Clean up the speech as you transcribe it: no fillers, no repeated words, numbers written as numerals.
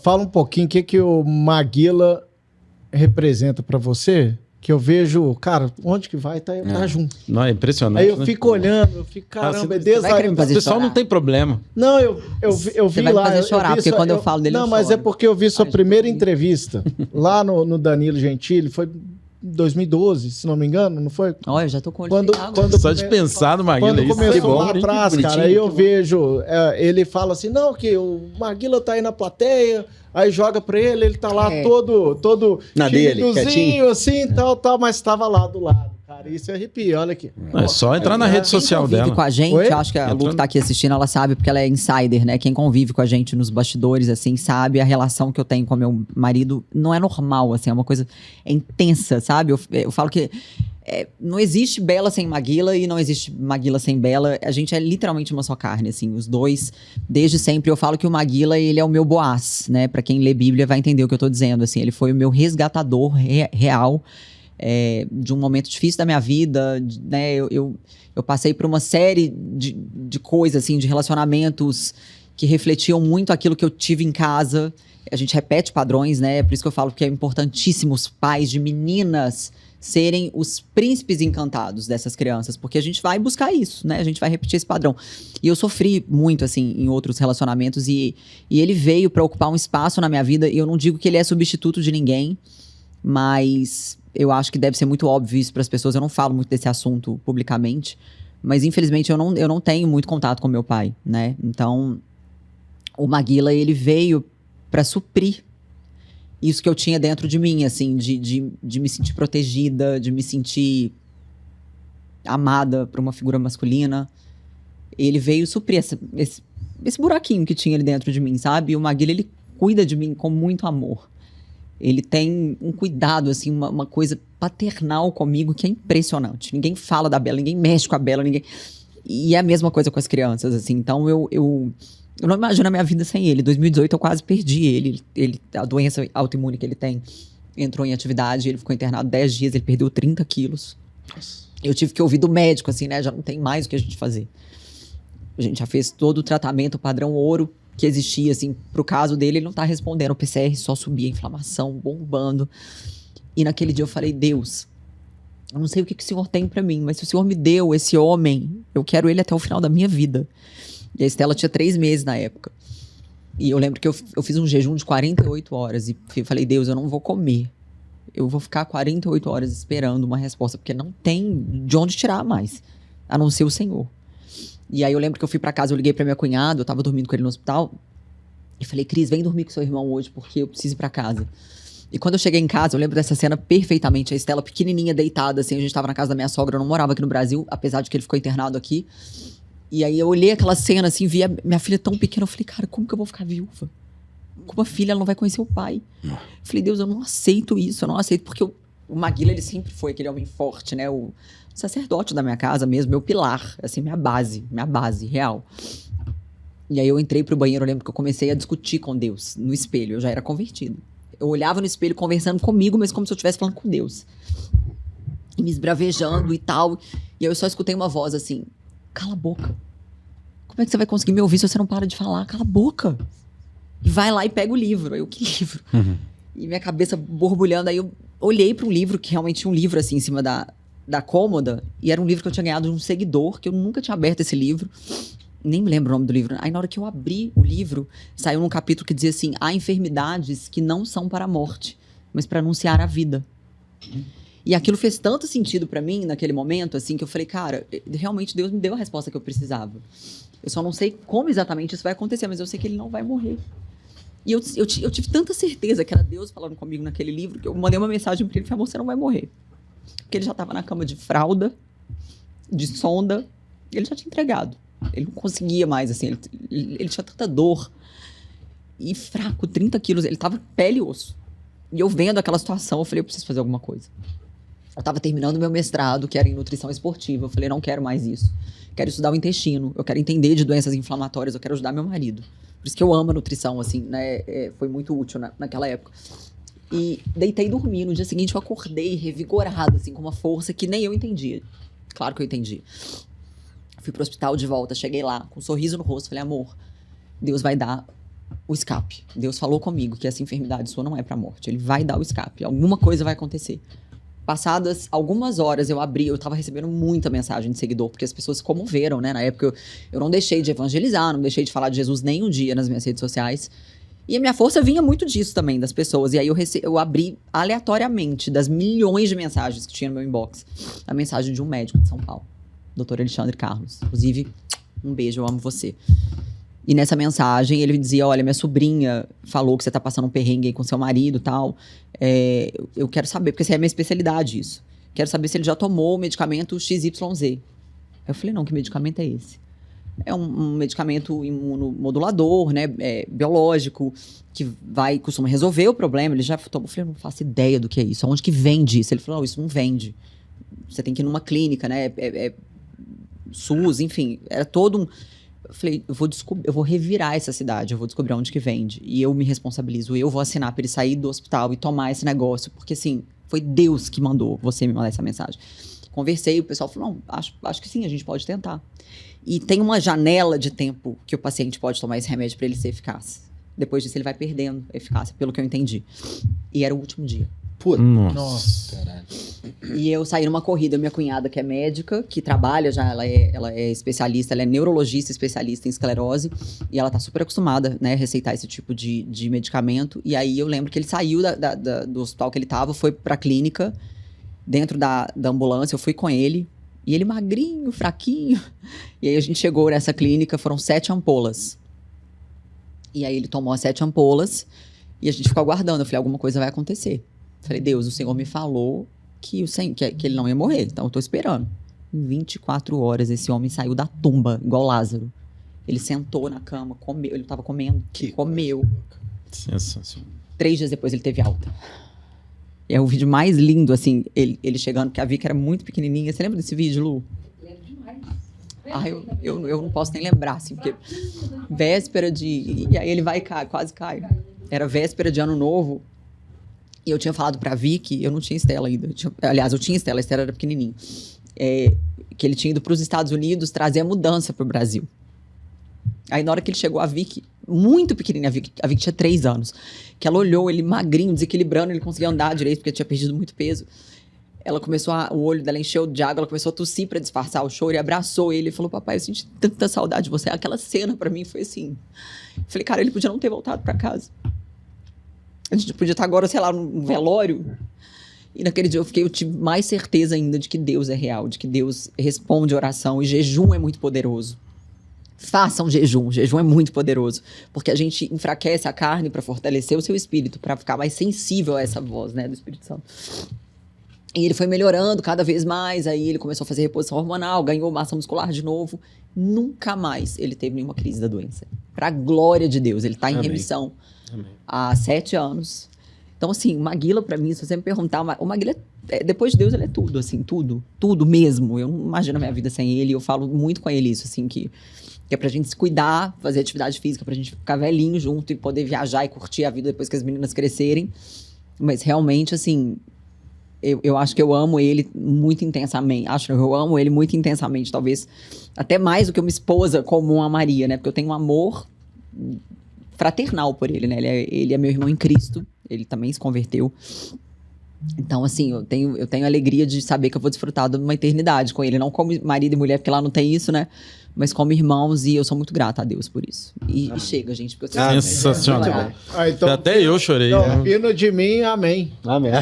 Fala um pouquinho o que o Maguila representa pra você, que eu vejo, cara, onde que vai, tá junto. Não, é impressionante. Aí eu fico olhando, eu fico, caramba, o pessoal não tem problema. Não, eu vi vai lá. Fazer chorar, porque quando eu falo dele, não, eu mas choro. é porque eu vi sua primeira entrevista lá no Danilo Gentili, foi em 2012, se não me engano, não foi? Olha, eu já tô com o Quando Só de pensar no Maguila, quando isso começou bom, lá atrás, cara, aí eu vejo, ele fala assim, não, que o Maguila tá aí na plateia, aí joga pra ele tá lá todo na dele, timidozinho, assim, tal, mas tava lá do lado, cara, isso arrepia, olha aqui. É só entrar na rede social Quem convive dela. com a gente, Oi? acho que a Lu que tá aqui assistindo, ela sabe, porque ela é insider, né? Quem convive com a gente nos bastidores, assim, sabe a relação que eu tenho com meu marido. Não é normal, assim, é uma coisa intensa, sabe? Eu falo que não existe Bela sem Maguila e não existe Maguila sem Bela. A gente é literalmente uma só carne, assim, os dois. Desde sempre eu falo que o Maguila, ele é o meu Boaz, né? Pra quem lê Bíblia vai entender o que eu tô dizendo, assim. Ele foi o meu resgatador real. De um momento difícil da minha vida, né? Eu passei por uma série de coisas, assim, de relacionamentos que refletiam muito aquilo que eu tive em casa. A gente repete padrões, né? Por isso que eu falo que é importantíssimo os pais de meninas serem os príncipes encantados dessas crianças, porque a gente vai buscar isso, né? A gente vai repetir esse padrão. E eu sofri muito, assim, em outros relacionamentos e ele veio para ocupar um espaço na minha vida, e eu não digo que ele é substituto de ninguém, mas eu acho que deve ser muito óbvio isso para as pessoas. Eu não falo muito desse assunto publicamente, mas infelizmente eu não tenho muito contato com meu pai, né? Então, o Maguila, ele veio para suprir isso que eu tinha dentro de mim, assim, de me sentir protegida, de me sentir amada por uma figura masculina. Ele veio suprir esse buraquinho que tinha ali dentro de mim, sabe? E o Maguila, ele cuida de mim com muito amor. Ele tem um cuidado, assim, uma coisa paternal comigo que é impressionante. Ninguém fala da Bela, ninguém mexe com a Bela, ninguém... E é a mesma coisa com as crianças, assim. Então, eu não imagino a minha vida sem ele. Em 2018, eu quase perdi ele. A doença autoimune que ele tem entrou em atividade, ele ficou internado 10 dias, ele perdeu 30 quilos. Eu tive que ouvir do médico, assim, né? Já não tem mais o que a gente fazer. A gente já fez todo o tratamento padrão ouro que existia, assim, pro caso dele, ele não tá respondendo. O PCR só subia, inflamação, bombando. E naquele dia eu falei, Deus, eu não sei o que o Senhor tem pra mim, mas se o Senhor me deu esse homem, eu quero ele até o final da minha vida. E a Estela tinha 3 meses na época. E eu lembro que eu fiz um jejum de 48 horas e falei, Deus, eu não vou comer. Eu vou ficar 48 horas esperando uma resposta, porque não tem de onde tirar mais, a não ser o Senhor. E aí eu lembro que eu fui pra casa, eu liguei pra minha cunhada, eu tava dormindo com ele no hospital, e falei, Cris, vem dormir com seu irmão hoje, porque eu preciso ir pra casa. E quando eu cheguei em casa, eu lembro dessa cena perfeitamente, a Estela pequenininha, deitada, assim, a gente tava na casa da minha sogra, eu não morava aqui no Brasil, apesar de que ele ficou internado aqui. E aí eu olhei aquela cena, assim, vi a minha filha tão pequena, eu falei, cara, como que eu vou ficar viúva? Como a filha, ela não vai conhecer o pai? Eu falei, Deus, eu não aceito isso, eu não aceito, porque o Maguila, ele sempre foi aquele homem forte, né? O sacerdote da minha casa mesmo, meu pilar, assim, minha base real. E aí eu entrei pro banheiro, eu lembro que eu comecei a discutir com Deus no espelho, eu já era convertido. Eu olhava no espelho conversando comigo, mas como se eu estivesse falando com Deus. E me esbravejando e tal. E aí eu só escutei uma voz assim, cala a boca. Como é que você vai conseguir me ouvir se você não para de falar? Cala a boca. E vai lá e pega o livro. Aí eu, que livro? E minha cabeça borbulhando, aí eu olhei para um livro, que realmente tinha um livro assim em cima da cômoda, e era um livro que eu tinha ganhado de um seguidor, que eu nunca tinha aberto esse livro. Nem me lembro o nome do livro. Aí na hora que eu abri o livro, saiu num capítulo que dizia assim, há enfermidades que não são para a morte, mas para anunciar a vida. E aquilo fez tanto sentido para mim naquele momento, assim, que eu falei, cara, realmente Deus me deu a resposta que eu precisava. Eu só não sei como exatamente isso vai acontecer, mas eu sei que ele não vai morrer. E eu tive tanta certeza que era Deus falando comigo naquele livro, que eu mandei uma mensagem para ele e falei, amor, você não vai morrer. Porque ele já estava na cama de fralda, de sonda, ele já tinha entregado. Ele não conseguia mais, assim, ele tinha tanta dor. E fraco, 30 quilos, ele tava pele e osso. E eu vendo aquela situação, eu falei, eu preciso fazer alguma coisa. Eu tava terminando meu mestrado, que era em nutrição esportiva. Eu falei, não quero mais isso. Quero estudar o intestino, eu quero entender de doenças inflamatórias, eu quero ajudar meu marido. Por isso que eu amo a nutrição, assim, né? Foi muito útil naquela época. E deitei e dormi. No dia seguinte eu acordei revigorada, assim, com uma força que nem eu entendia. Claro que eu entendi. Fui pro hospital de volta, cheguei lá, com um sorriso no rosto, falei, amor, Deus vai dar o escape. Deus falou comigo que essa enfermidade sua não é pra morte. Ele vai dar o escape. Alguma coisa vai acontecer. Passadas algumas horas eu tava recebendo muita mensagem de seguidor, porque as pessoas se comoveram, né? Na época eu não deixei de evangelizar, não deixei de falar de Jesus nem um dia nas minhas redes sociais. E a minha força vinha muito disso também, das pessoas. E aí eu abri aleatoriamente, das milhões de mensagens que tinha no meu inbox, a mensagem de um médico de São Paulo, Dr. Alexandre Carlos. Inclusive, um beijo, eu amo você. E nessa mensagem ele dizia, olha, minha sobrinha falou que você tá passando um perrengue aí com seu marido e tal. Eu quero saber, porque essa é a minha especialidade isso. Quero saber se ele já tomou o medicamento XYZ. Eu falei, não, que medicamento é esse? É um medicamento imunomodulador, né, biológico, que costuma resolver o problema. Ele já tomou. Eu falei, não faço ideia do que é isso. Onde que vende isso? Ele falou, não, isso não vende. Você tem que ir numa clínica, né, SUS, enfim. Era todo um... Eu falei, eu vou revirar essa cidade, eu vou descobrir onde que vende. E eu me responsabilizo, eu vou assinar para ele sair do hospital e tomar esse negócio. Porque, assim, foi Deus que mandou você me mandar essa mensagem. Conversei, o pessoal falou, não, acho que sim, a gente pode tentar. E tem uma janela de tempo que o paciente pode tomar esse remédio para ele ser eficaz. Depois disso, ele vai perdendo a eficácia, pelo que eu entendi. E era o último dia. Puta. Nossa, caralho. E eu saí numa corrida, minha cunhada, que é médica, que trabalha já, ela é especialista, ela é neurologista especialista em esclerose, e ela tá super acostumada, né, a receitar esse tipo de medicamento. E aí eu lembro que ele saiu do hospital que ele tava, foi pra clínica, dentro da ambulância, eu fui com ele, e ele magrinho, fraquinho. E aí a gente chegou nessa clínica, foram 7 ampolas. E aí ele tomou as 7 ampolas, e a gente ficou aguardando. Eu falei, alguma coisa vai acontecer. Falei, Deus, o Senhor me falou que ele não ia morrer, então eu tô esperando. Em 24 horas, esse homem saiu da tumba, igual Lázaro. Ele sentou na cama, comeu, ele tava comendo, comeu. Sensacional. 3 dias depois ele teve alta. É o vídeo mais lindo, assim, ele chegando, porque a Vicky era muito pequenininha. Você lembra desse vídeo, Lu? Lembro demais. Eu não posso nem lembrar, assim, porque véspera de... E aí ele vai e cai, quase cai. Era véspera de Ano Novo. E eu tinha falado pra Vicky, eu não tinha Estela ainda. Aliás, eu tinha Estela, a Estela era pequenininha. Que ele tinha ido pros Estados Unidos trazer a mudança pro Brasil. Aí na hora que ele chegou, a Vicky, muito pequenininha, a Vicky tinha 3 anos, que ela olhou ele magrinho, desequilibrando, ele conseguia andar direito, porque tinha perdido muito peso. Ela começou, o olho dela encheu de água, ela começou a tossir pra disfarçar o choro e abraçou ele e falou, papai, eu senti tanta saudade de você. Aquela cena pra mim foi assim. Eu falei, cara, ele podia não ter voltado pra casa. A gente podia estar agora, sei lá, num velório. E naquele dia eu tive mais certeza ainda de que Deus é real, de que Deus responde oração, e jejum é muito poderoso. Façam jejum é muito poderoso, porque a gente enfraquece a carne para fortalecer o seu espírito, para ficar mais sensível a essa voz, né, do Espírito Santo. E ele foi melhorando cada vez mais, aí ele começou a fazer reposição hormonal, ganhou massa muscular de novo. Nunca mais ele teve nenhuma crise da doença. Para a glória de Deus, ele está em remissão. Amém. Há 7 anos. Então, assim, o Maguila, pra mim, se você me perguntar, o Maguila, depois de Deus, ele é tudo, assim, tudo mesmo. Eu não imagino a minha vida sem ele, eu falo muito com ele isso, assim, que é pra gente se cuidar, fazer atividade física, pra gente ficar velhinho junto e poder viajar e curtir a vida depois que as meninas crescerem. Mas, realmente, assim, eu acho que eu amo ele muito intensamente. Eu amo ele muito intensamente, talvez até mais do que uma esposa comum a Maria, né? Porque eu tenho um amor fraternal por ele, né? Ele é meu irmão em Cristo, ele também se converteu. Então, assim, eu tenho a alegria de saber que eu vou desfrutar de uma eternidade com ele, não como marido e mulher, porque lá não tem isso, né? Mas como irmãos, e eu sou muito grata a Deus por isso. E chega, gente, porque eu sensacional. Então, até eu chorei. Não, vindo de mim, amém. Amém.